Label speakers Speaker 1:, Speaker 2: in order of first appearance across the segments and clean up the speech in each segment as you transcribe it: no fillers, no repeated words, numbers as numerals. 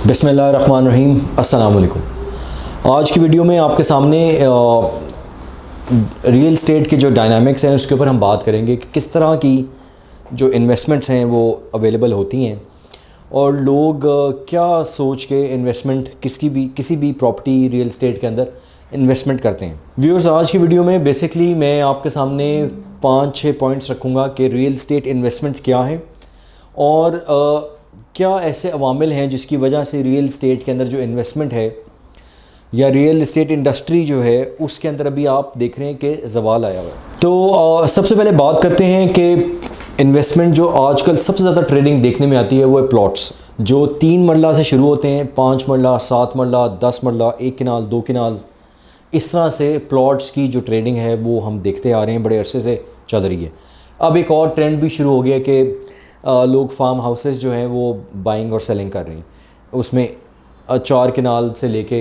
Speaker 1: बिस्मिल्लाहिर्रहमानिर्रहीम, अस्सलाम वालेकुम। आज की वीडियो में आपके सामने रियल एस्टेट के जो डायनामिक्स हैं उसके ऊपर हम बात करेंगे कि किस तरह की जो इन्वेस्टमेंट्स हैं वो अवेलेबल होती हैं और लोग क्या सोच के इन्वेस्टमेंट किसी भी प्रॉपर्टी रियल एस्टेट के अंदर इन्वेस्टमेंट करते हैं। व्यूअर्स, आज की वीडियो में बेसिकली मैं आपके सामने 5-6 पॉइंट्स रखूँगा कि रियल एस्टेट इन्वेस्टमेंट क्या है और क्या ऐसे अवामिल हैं जिसकी वजह से रियल एस्टेट के अंदर जो इन्वेस्टमेंट है या रियल एस्टेट इंडस्ट्री जो है उसके अंदर अभी आप देख रहे हैं कि ज़वाल आया हुआ है। तो सबसे पहले बात करते हैं कि इन्वेस्टमेंट जो आजकल सबसे ज़्यादा ट्रेडिंग देखने में आती है वो है प्लॉट्स, जो 3 मरला से शुरू होते हैं, 5 मरला, 7 मरला, 10 मरला, 1 कनाल, 2 कनाल, इस तरह से प्लॉट्स की जो ट्रेडिंग है वो हम देखते आ रहे हैं, बड़े अरसे से चल रही है। अब एक और ट्रेंड भी शुरू हो गया कि लोग फार्म हाउसेस जो हैं वो बाइंग और सेलिंग कर रहे हैं। उसमें 4 कनाल से लेके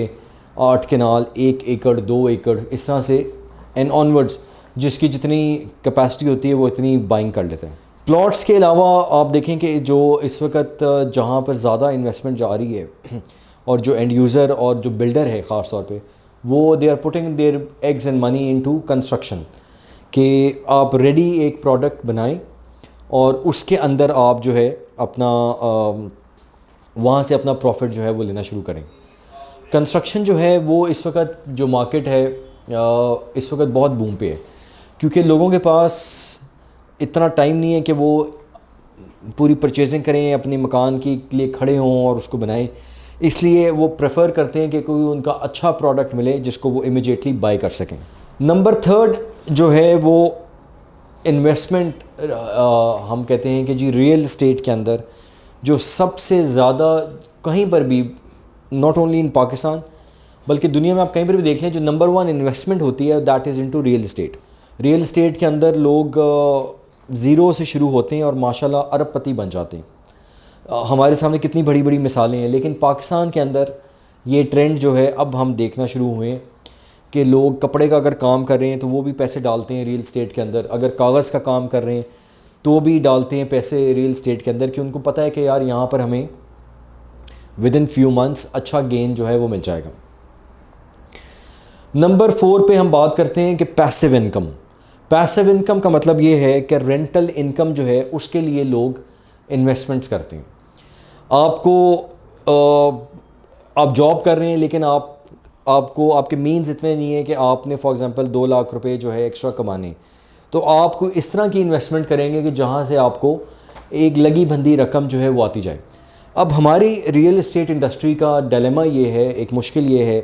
Speaker 1: 8 कनाल, 1 एकड़, 2 एकड़, इस तरह से एंड ऑनवर्ड्स जिसकी जितनी कैपेसिटी होती है वो इतनी बाइंग कर लेते हैं। प्लॉट्स के अलावा आप देखें कि जो इस वक्त जहाँ पर ज़्यादा इन्वेस्टमेंट जा रही है और जो एंड यूज़र और जो बिल्डर है ख़ास तौर पे, वो they are putting their eggs and money into construction, कि आप रेडी एक प्रोडक्ट बनाएं और उसके अंदर आप जो है अपना वहाँ से अपना प्रॉफिट जो है वो लेना शुरू करें। कंस्ट्रक्शन जो है वो इस वक्त जो मार्केट है इस वक्त बहुत बूम पे है, क्योंकि लोगों के पास इतना टाइम नहीं है कि वो पूरी परचेजिंग करें, अपने मकान के लिए खड़े हों और उसको बनाएं। इसलिए वो प्रेफर करते हैं कि कोई उनका अच्छा प्रोडक्ट मिले जिसको वो इमीडिएटली बाय कर सकें। नंबर 3 जो है वो इन्वेस्टमेंट हम कहते हैं कि जी रियल एस्टेट के अंदर जो सबसे ज़्यादा कहीं पर भी, नॉट ओनली इन पाकिस्तान बल्कि दुनिया में आप कहीं पर भी देख लें, जो नंबर 1 इन्वेस्टमेंट होती है that is into real estate. Real estate के अंदर लोग ज़ीरो से शुरू होते हैं और माशाल्लाह अरबपति बन जाते हैं। हमारे सामने कितनी बड़ी बड़ी मिसालें हैं, लेकिन पाकिस्तान के अंदर ये ट्रेंड जो है अब हम देखना शुरू हुए हैं कि लोग कपड़े का अगर काम कर रहे हैं तो वो भी पैसे डालते हैं रियल एस्टेट के अंदर, अगर कागज़ का काम कर रहे हैं तो भी डालते हैं पैसे रियल एस्टेट के अंदर, कि उनको पता है कि यार यहाँ पर हमें विद इन फ्यू मंथ्स अच्छा गेन जो है वो मिल जाएगा। नंबर 4 पे हम बात करते हैं कि पैसिव इनकम। पैसिव इनकम का मतलब ये है कि रेंटल इनकम जो है उसके लिए लोग इन्वेस्टमेंट्स करते हैं। आप जॉब कर रहे हैं लेकिन आपको आपके मीन्स इतने नहीं है कि आपने फॉर एग्जांपल 2 लाख रुपए जो है एक्स्ट्रा कमाने, तो आपको इस तरह की इन्वेस्टमेंट करेंगे कि जहां से आपको एक लगी बंदी रकम जो है वो आती जाए। अब हमारी रियल एस्टेट इंडस्ट्री का डिलेमा ये है, एक मुश्किल ये है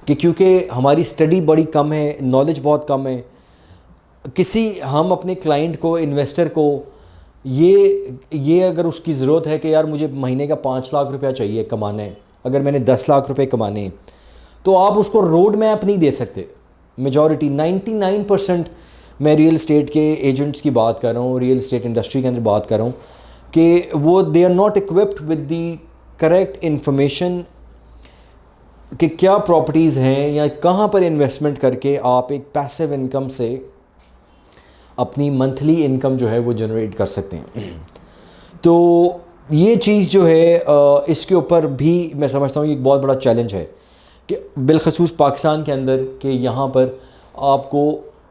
Speaker 1: कि क्योंकि हमारी स्टडी बड़ी कम है, नॉलेज बहुत कम है, हम अपने क्लाइंट को, इन्वेस्टर को ये अगर उसकी ज़रूरत है कि यार मुझे महीने का 5 लाख रुपया चाहिए कमाना है, अगर मैंने 10 लाख रुपए कमाने हैं, तो आप उसको रोड मैप नहीं दे सकते। मेजॉरिटी 99% मैं रियल एस्टेट के एजेंट्स की बात कर रहा हूँ, रियल एस्टेट इंडस्ट्री के अंदर बात कर रहा हूँ कि वो they are not equipped with the correct information कि क्या प्रॉपर्टीज़ हैं या कहाँ पर इन्वेस्टमेंट करके आप एक पैसिव इनकम से अपनी मंथली इनकम जो है वो जनरेट कर सकते हैं। तो ये चीज़ जो है इसके ऊपर भी मैं समझता हूँ ये एक बहुत बड़ा चैलेंज है कि बिलखसूस पाकिस्तान के अंदर कि यहाँ पर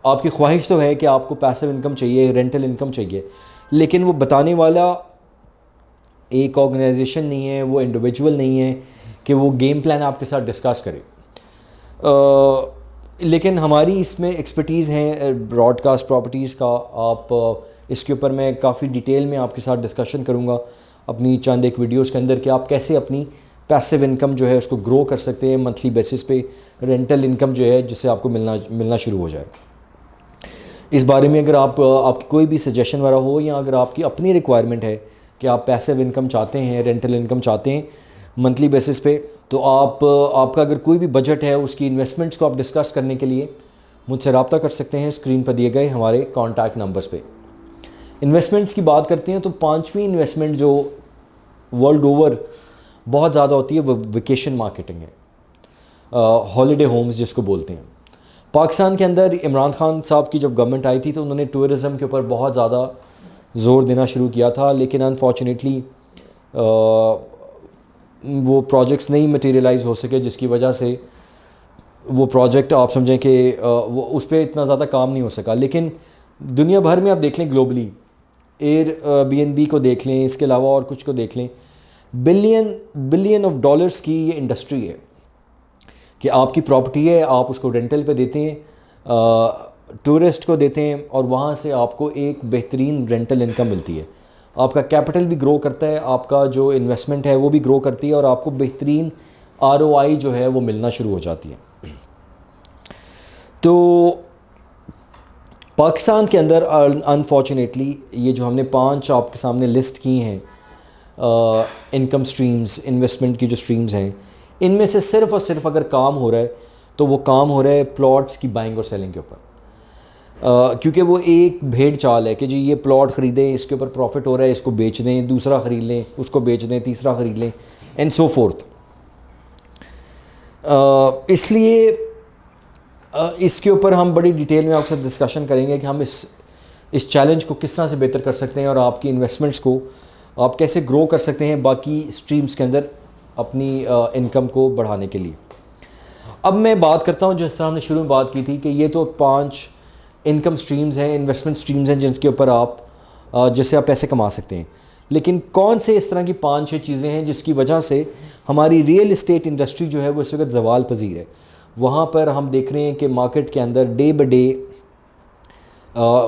Speaker 1: आपकी ख्वाहिश तो है कि आपको पैसिव इनकम चाहिए, रेंटल इनकम चाहिए, लेकिन वो बताने वाला एक ऑर्गेनाइजेशन नहीं है, वो इंडिविजुअल नहीं है कि वो गेम प्लान आपके साथ डिस्कस करे। लेकिन हमारी इसमें एक्सपर्टीज़ है ब्रॉडकास्ट प्रॉपर्टीज़ का। आप इसके ऊपर मैं काफ़ी डिटेल में आपके साथ डिस्कशन करूँगा अपनी चंद एक वीडियोज़ के अंदर कि आप कैसे अपनी पैसिव इनकम जो है उसको ग्रो कर सकते हैं मंथली बेसिस पे, रेंटल इनकम जो है जिससे आपको मिलना शुरू हो जाए। इस बारे में अगर आपकी कोई भी सजेशन वाला हो या अगर आपकी अपनी रिक्वायरमेंट है कि आप पैसिव इनकम चाहते हैं, रेंटल इनकम चाहते हैं मंथली बेसिस पे, तो आपका अगर कोई भी बजट है उसकी इन्वेस्टमेंट्स को आप डिस्कस करने के लिए मुझसे रब्ता कर सकते हैं स्क्रीन पर दिए गए हमारे कॉन्टैक्ट नंबर्स पे। इन्वेस्टमेंट्स की बात करते हैं तो 5वीं इन्वेस्टमेंट जो वर्ल्ड ओवर बहुत ज़्यादा होती है वो वेकेशन मार्केटिंग है, हॉलीडे होम्स जिसको बोलते हैं। पाकिस्तान के अंदर इमरान खान साहब की जब गवर्नमेंट आई थी तो उन्होंने टूरिज़म के ऊपर बहुत ज़्यादा ज़ोर देना शुरू किया था, लेकिन अनफॉर्चुनेटली वो प्रोजेक्ट्स नहीं मटेरियलाइज हो सके, जिसकी वजह से वो प्रोजेक्ट आप समझें कि वो उस पर इतना ज़्यादा काम नहीं हो सका। लेकिन दुनिया भर में आप देख लें ग्लोबली, एयरबीएनबी को देख लें, इसके अलावा और कुछ को देख लें, बिलियन ऑफ डॉलर्स की ये इंडस्ट्री है कि आपकी प्रॉपर्टी है, आप उसको रेंटल पे देते हैं, टूरिस्ट को देते हैं और वहाँ से आपको एक बेहतरीन रेंटल इनकम मिलती है। आपका कैपिटल भी ग्रो करता है, आपका जो इन्वेस्टमेंट है वो भी ग्रो करती है और आपको बेहतरीन आरओआई जो है वो मिलना शुरू हो जाती है। तो पाकिस्तान के अंदर अनफॉर्चुनेटली ये जो हमने 5 आपके सामने लिस्ट की हैं इनकम स्ट्रीम्स, इन्वेस्टमेंट की जो स्ट्रीम्स हैं, इनमें से सिर्फ़ और सिर्फ अगर काम हो रहा है तो वो काम हो रहा है प्लॉट्स की बाइंग और सेलिंग के ऊपर। क्योंकि वो एक भेड़ चाल है कि जी ये प्लॉट ख़रीदें, इसके ऊपर प्रॉफिट हो रहा है, इसको बेच दें, दूसरा ख़रीद लें, उसको बेच दें, तीसरा ख़रीद लें, एंड सो फोर्थ। इसलिए इसके ऊपर हम बड़ी डिटेल में आपके साथ डिस्कशन करेंगे कि हम इस चैलेंज को किस तरह से बेहतर कर सकते हैं और आपकी इन्वेस्टमेंट्स को आप कैसे ग्रो कर सकते हैं बाकी स्ट्रीम्स के अंदर अपनी इनकम को बढ़ाने के लिए। अब मैं बात करता हूँ, जिस तरह हमने शुरू में बात की थी कि ये तो 5 इनकम स्ट्रीम्स हैं, इन्वेस्टमेंट स्ट्रीम्स हैं जिसके ऊपर आप जिससे आप पैसे कमा सकते हैं। लेकिन कौन से इस तरह की 5-6 चीज़ें हैं जिसकी वजह से हमारी रियल इस्टेट इंडस्ट्री जो है वो इस वक्त ज़वाल पजीर है। वहाँ पर हम देख रहे हैं कि मार्केट के अंदर day by day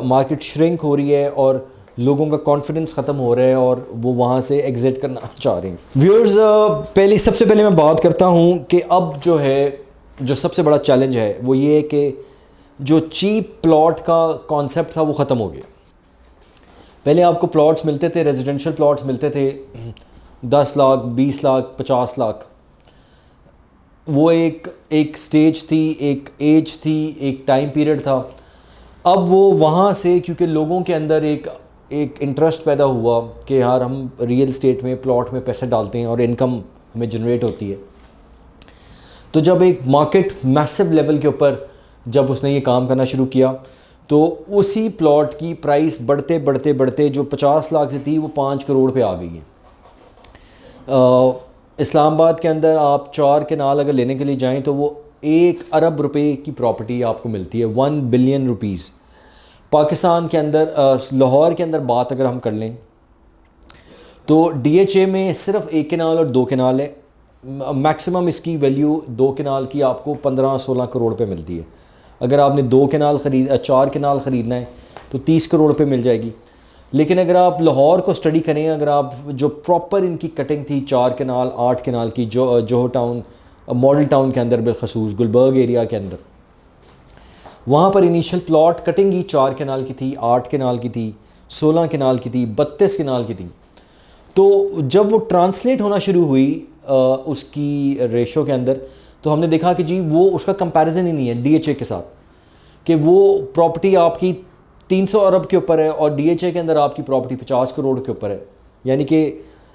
Speaker 1: market shrink हो रही है और लोगों का कॉन्फिडेंस ख़त्म हो रहा है और वो वहाँ से एग्ज़िट करना चाह रहे हैं। व्यूअर्स, सबसे पहले मैं बात करता हूँ कि अब जो है जो सबसे बड़ा चैलेंज है वो ये है कि जो चीप प्लॉट का कॉन्सेप्ट था वो ख़त्म हो गया। पहले आपको प्लॉट्स मिलते थे, रेजिडेंशियल प्लॉट्स मिलते थे 10 लाख, 20 लाख, 50 लाख। वो एक स्टेज थी, एक एज थी, एक टाइम पीरियड था। अब वो वहाँ से क्योंकि लोगों के अंदर एक इंटरेस्ट पैदा हुआ कि यार हम रियल इस्टेट में प्लॉट में पैसे डालते हैं और इनकम हमें जनरेट होती है, तो जब एक मार्केट मैसिव लेवल के ऊपर जब उसने ये काम करना शुरू किया तो उसी प्लॉट की प्राइस बढ़ते बढ़ते बढ़ते जो 50 लाख से थी वो 5 करोड़ पे आ गई है। इस्लामाबाद के अंदर आप 4 कनाल अगर लेने के लिए जाएं तो वो 1 अरब रुपए की प्रॉपर्टी आपको मिलती है, 1 बिलियन रुपीज़। पाकिस्तान के अंदर लाहौर के अंदर बात अगर हम कर लें तो डीएचए में सिर्फ 1 कनाल और 2 कनाल है। मैक्सिमम इसकी वैल्यू 2 कनाल की आपको 15-16 करोड़ पे मिलती है। अगर आपने 4 कनाल ख़रीदना है तो 30 करोड़ पे मिल जाएगी। लेकिन अगर आप लाहौर को स्टडी करें, अगर आप जो प्रॉपर इनकी कटिंग थी 4 कनाल 8 कनाल की जोहो टाउन मॉडल टाउन के अंदर, बिलखसूस गुलबर्ग एरिया के अंदर, वहाँ पर इनिशियल प्लॉट कटिंग ही 4 कनाल की थी, 8 कनाल की थी, 16 कनाल की थी, 32 कनाल की थी। तो जब वो ट्रांसलेट होना शुरू हुई उसकी रेशो के अंदर, तो हमने देखा कि जी वो उसका कंपैरिजन ही नहीं है डीएचए के साथ, कि वो प्रॉपर्टी आपकी 300 अरब के ऊपर है और डीएचए के अंदर आपकी प्रॉपर्टी 50 करोड़ के ऊपर है। यानी कि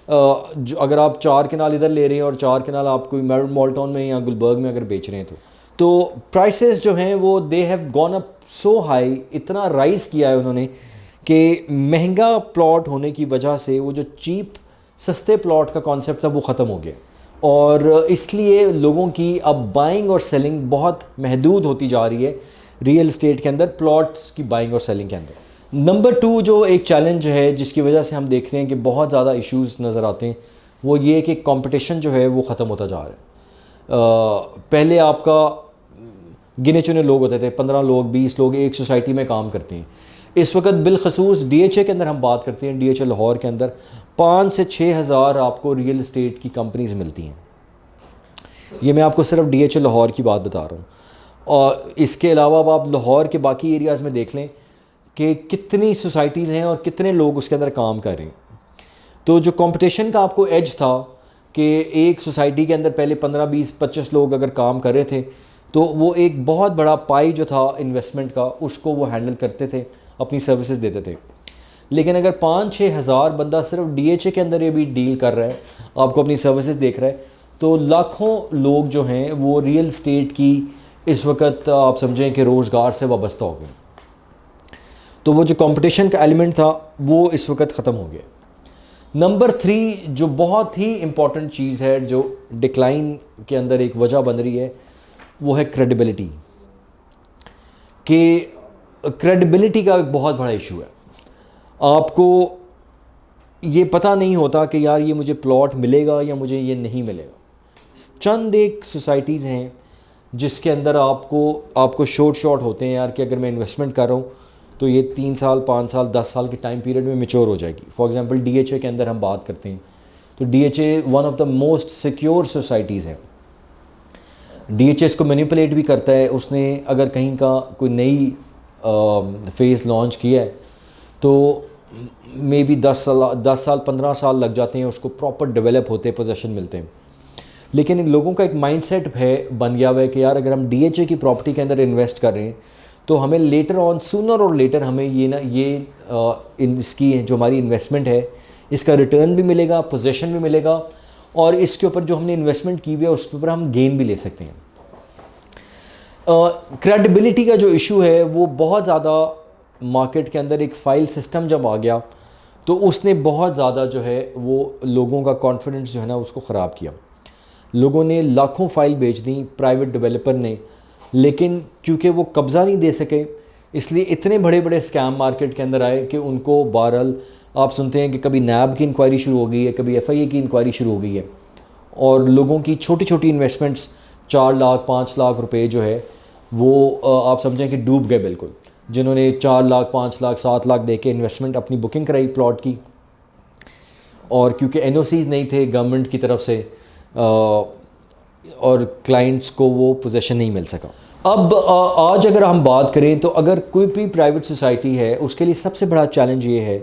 Speaker 1: जो अगर आप 4 कनाल इधर ले रहे हैं और 4 कनाल आप कोई मॉडल टाउन में या गुलबर्ग में अगर बेच रहे हैं तो प्राइसेस जो हैं वो they have gone up so high, इतना राइज़ किया है उन्होंने कि महंगा प्लॉट होने की वजह से वो जो चीप सस्ते प्लॉट का कॉन्सेप्ट था वो ख़त्म हो गया और इसलिए लोगों की अब बाइंग और सेलिंग बहुत महदूद होती जा रही है रियल इस्टेट के अंदर, प्लॉट्स की बाइंग और सेलिंग के अंदर। नंबर 2 जो एक चैलेंज है जिसकी वजह से हम देखते हैं कि बहुत ज़्यादा इश्यूज़ नज़र आते हैं, वो ये कि कंपटीशन जो है वो ख़त्म होता जा रहा है। पहले आपका गिने चुने लोग होते थे, 15 लोग 20 लोग एक सोसाइटी में काम करते हैं। इस वक्त बिलखसूस डीएचए के अंदर हम बात करते हैं, डीएचए लाहौर के अंदर 5 से 6 हज़ार आपको रियल इस्टेट की कंपनीज़ मिलती हैं। ये मैं आपको सिर्फ डीएचए लाहौर की बात बता रहा हूँ। और इसके अलावा अब आप लाहौर के बाकी एरियाज़ में देख लें कि कितनी सोसाइटीज़ हैं और कितने लोग उसके अंदर काम कर रहे हैं। तो जो कंपटीशन का आपको एज था कि एक सोसाइटी के अंदर पहले 15, 20, 25 लोग अगर काम कर रहे थे तो वो एक बहुत बड़ा पाई जो था इन्वेस्टमेंट का उसको वो हैंडल करते थे, अपनी सर्विसेज देते थे। लेकिन अगर 5-6 हज़ार बंदा सिर्फ डीएचए के अंदर ये भी डील कर रहा है, आपको अपनी सर्विसेज देख रहा है, तो लाखों लोग जो हैं वो रियल इस्टेट की इस वक्त आप समझें कि रोज़गार से वाबस्ता हो गए। तो वो जो कंपटीशन का एलिमेंट था वो इस वक्त ख़त्म हो गया। नंबर 3 जो बहुत ही इम्पॉर्टेंट चीज़ है जो डिक्लाइन के अंदर एक वजह बन रही है, वो है क्रेडिबिलिटी। कि क्रेडिबिलिटी का एक बहुत बड़ा इशू है। आपको ये पता नहीं होता कि यार ये मुझे प्लॉट मिलेगा या मुझे ये नहीं मिलेगा। चंद एक सोसाइटीज़ हैं जिसके अंदर आपको शॉर्ट होते हैं यार कि अगर मैं इन्वेस्टमेंट कर रहा हूँ तो ये 3 साल 5 साल 10 साल के टाइम पीरियड में मैच्योर हो जाएगी। फॉर एग्जांपल DHA के अंदर हम बात करते हैं तो DHA one of the most secure societies है। DHA इसको मैनिपुलेट भी करता है। उसने अगर कहीं का कोई नई फेज़ लॉन्च किया है तो मे बी 10 साल 15 साल लग जाते हैं उसको प्रॉपर डेवलप होते पोजीशन मिलते हैं। लेकिन इन लोगों का एक माइंडसेट है बन गया हुआ है कि यार अगर हम DHA की प्रॉपर्टी के अंदर इन्वेस्ट कर रहे हैं तो हमें लेटर ऑन सूनर और लेटर हमें इसकी जो हमारी इन्वेस्टमेंट है इसका रिटर्न भी मिलेगा, पोजीशन भी मिलेगा और इसके ऊपर जो हमने इन्वेस्टमेंट की हुई है उसके ऊपर हम गेन भी ले सकते हैं। क्रेडिबिलिटी का जो इशू है वो बहुत ज़्यादा मार्केट के अंदर एक फ़ाइल सिस्टम जब आ गया तो उसने बहुत ज़्यादा जो है वो लोगों का कॉन्फिडेंस जो है ना उसको ख़राब किया। लोगों ने लाखों फ़ाइल बेच दी प्राइवेट डेवलपर ने, लेकिन क्योंकि वो कब्ज़ा नहीं दे सके इसलिए इतने बड़े बड़े स्कैम मार्केट के अंदर आए कि उनको बहरहाल आप सुनते हैं कि कभी नैब की इंक्वायरी शुरू हो गई है, कभी FIA की इंक्वायरी शुरू हो गई है और लोगों की छोटी छोटी इन्वेस्टमेंट्स 4 लाख 5 लाख रुपए जो है वो आप समझें कि डूब गए बिल्कुल। जिन्होंने 4 लाख 5 लाख 7 लाख दे के इन्वेस्टमेंट अपनी बुकिंग कराई प्लॉट की और क्योंकि NOCs नहीं थे गवर्नमेंट की तरफ से और क्लाइंट्स को वो पोजीशन नहीं मिल सका। अब आज अगर हम बात करें तो अगर कोई भी प्राइवेट सोसाइटी है उसके लिए सबसे बड़ा चैलेंज ये है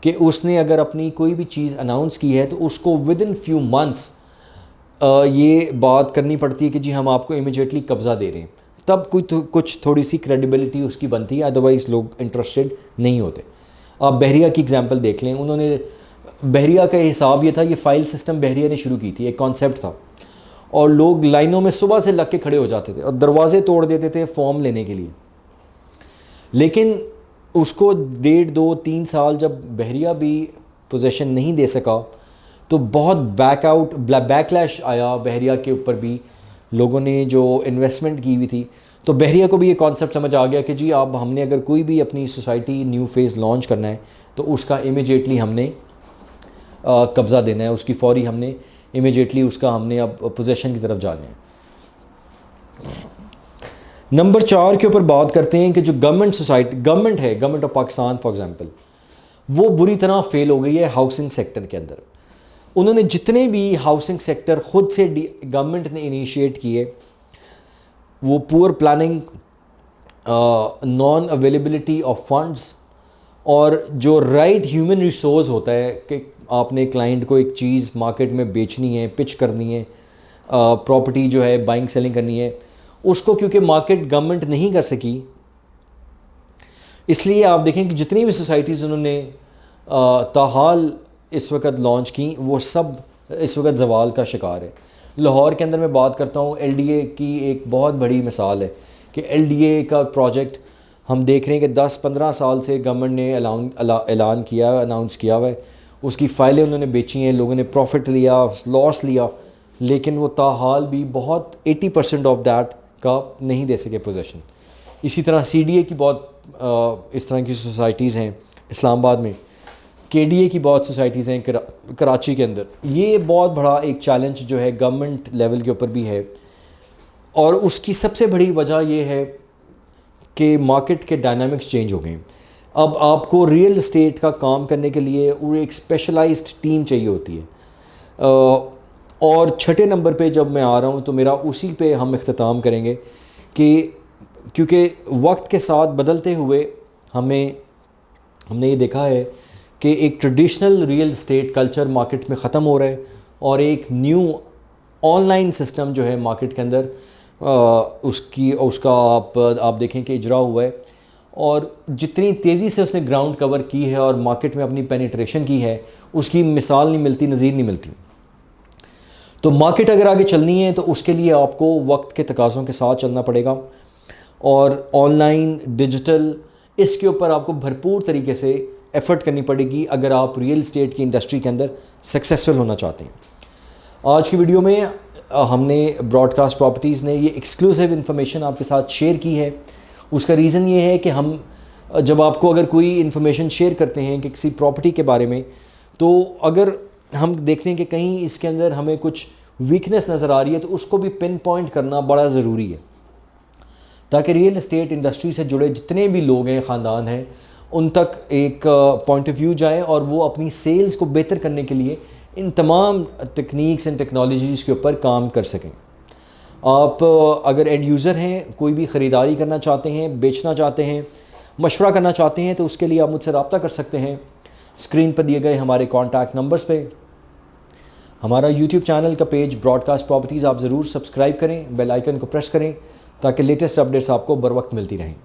Speaker 1: कि उसने अगर अपनी कोई भी चीज़ अनाउंस की है तो उसको विद इन फ्यू मंथ्स ये बात करनी पड़ती है कि जी हम आपको इमीडिएटली कब्ज़ा दे रहे हैं, तब कुछ थोड़ी सी क्रेडिबिलिटी उसकी बनती है, अदरवाइज़ लोग इंटरेस्टेड नहीं होते। आप बहरिया की एग्जांपल देख लें, उन्होंने बहरिया का हिसाब ये था, ये फ़ाइल सिस्टम बहरिया ने शुरू की थी, एक कॉन्सेप्ट था और लोग लाइनों में सुबह से लग के खड़े हो जाते थे और दरवाजे तोड़ देते थे फॉर्म लेने के लिए। लेकिन उसको 1.5 2 3 साल जब बहरिया भी पोजीशन नहीं दे सका तो बहुत बैकलैश आया बहरिया के ऊपर भी। लोगों ने जो इन्वेस्टमेंट की हुई थी तो बहरिया को भी ये कॉन्सेप्ट समझ आ गया कि जी अब हमने अगर कोई भी अपनी सोसाइटी न्यू फेज़ लॉन्च करना है तो उसका इमीडिएटली हमने कब्ज़ा देना है, उसकी फौरी हमने इमीडिएटली उसका हमने अब पोजीशन की तरफ जाना है। नंबर 4 के ऊपर बात करते हैं कि जो government of Pakistan for example, वो बुरी तरह फेल हो गई है हाउसिंग सेक्टर के अंदर। उन्होंने जितने भी हाउसिंग सेक्टर ख़ुद से गवर्नमेंट ने इनिशिएट किए वो poor planning, non availability of funds और जो राइट ह्यूमन रिसोर्स होता है कि आपने क्लाइंट को एक चीज़ मार्केट में बेचनी है, पिच करनी है, प्रॉपर्टी जो है बाइंग सेलिंग करनी है, उसको क्योंकि मार्केट गवर्नमेंट नहीं कर सकी, इसलिए आप देखें कि जितनी भी सोसाइटीज़ उन्होंने ताहाल इस वक्त लॉन्च की वो सब इस वक्त जवाल का शिकार है। लाहौर के अंदर मैं बात करता हूँ, LDA की एक बहुत बड़ी मिसाल है कि LDA का प्रोजेक्ट हम देख रहे हैं कि 10-15 साल से गवर्नमेंट ने ऐलान किया, अनाउंस किया हुआ है, उसकी फ़ाइलें उन्होंने बेची हैं, लोगों ने प्रॉफिट लिया, लॉस लिया, लेकिन वो ताहाल भी बहुत 80% ऑफ दैट का नहीं दे सके पोजीशन। इसी तरह CDA की बहुत इस तरह की सोसाइटीज़ हैं इस्लामाबाद में, KDA की बहुत सोसाइटीज़ हैं कराची के अंदर। ये बहुत बड़ा एक चैलेंज जो है गवर्नमेंट लेवल के ऊपर भी है और उसकी सबसे बड़ी वजह यह है कि मार्केट के डायनामिक्स चेंज हो गए। अब आपको रियल एस्टेट का काम करने के लिए वो एक स्पेशलाइज्ड टीम चाहिए होती है। और छठे नंबर पे जब मैं आ रहा हूँ तो मेरा उसी पे हम इख्तिताम करेंगे कि क्योंकि वक्त के साथ बदलते हुए हमने ये देखा है कि एक traditional real estate culture market में ख़त्म हो रहा है और एक न्यू ऑनलाइन सिस्टम जो है मार्केट के अंदर उसका आप देखें कि इजरा हुआ है और जितनी तेज़ी से उसने ग्राउंड कवर की है और मार्केट में अपनी पेनिट्रेशन की है उसकी मिसाल नहीं मिलती, नज़ीर नहीं मिलती। तो मार्केट अगर आगे चलनी है तो उसके लिए आपको वक्त के तकाज़ों के साथ चलना पड़ेगा और ऑनलाइन डिजिटल इसके ऊपर आपको भरपूर तरीके से एफ़र्ट करनी पड़ेगी अगर आप रियल इस्टेट की इंडस्ट्री के अंदर सक्सेसफुल होना चाहते हैं। आज की वीडियो में हमने ब्रॉडकास्ट प्रॉपर्टीज़ ने ये एक्सक्लूसिव इन्फॉर्मेशन आपके साथ शेयर की है। उसका रीज़न ये है कि हम जब आपको अगर कोई इन्फॉर्मेशन शेयर करते हैं कि किसी प्रॉपर्टी के बारे में, तो अगर हम देखते हैं कि कहीं इसके अंदर हमें कुछ वीकनेस नज़र आ रही है तो उसको भी पिन पॉइंट करना बड़ा ज़रूरी है, ताकि रियल इस्टेट इंडस्ट्री से जुड़े जितने भी लोग हैं, ख़ानदान हैं, उन तक एक पॉइंट ऑफ व्यू जाए और वो अपनी सेल्स को बेहतर करने के लिए इन तमाम टेक्निक्स एंड टेक्नोलॉजीज़ के ऊपर काम कर सकें। आप अगर एंड यूज़र हैं, कोई भी ख़रीदारी करना चाहते हैं, बेचना चाहते हैं, मशवरा करना चाहते हैं, तो उसके लिए आप मुझसे रब्ता कर सकते हैं स्क्रीन पर दिए गए हमारे कॉन्टैक्ट नंबर्स पे। हमारा यूट्यूब चैनल का पेज ब्रॉडकास्ट प्रॉपर्टीज़ आप ज़रूर सब्सक्राइब करें, बेल आइकन को प्रेस करें ताकि लेटेस्ट अपडेट्स आपको बर वक्त मिलती रहें।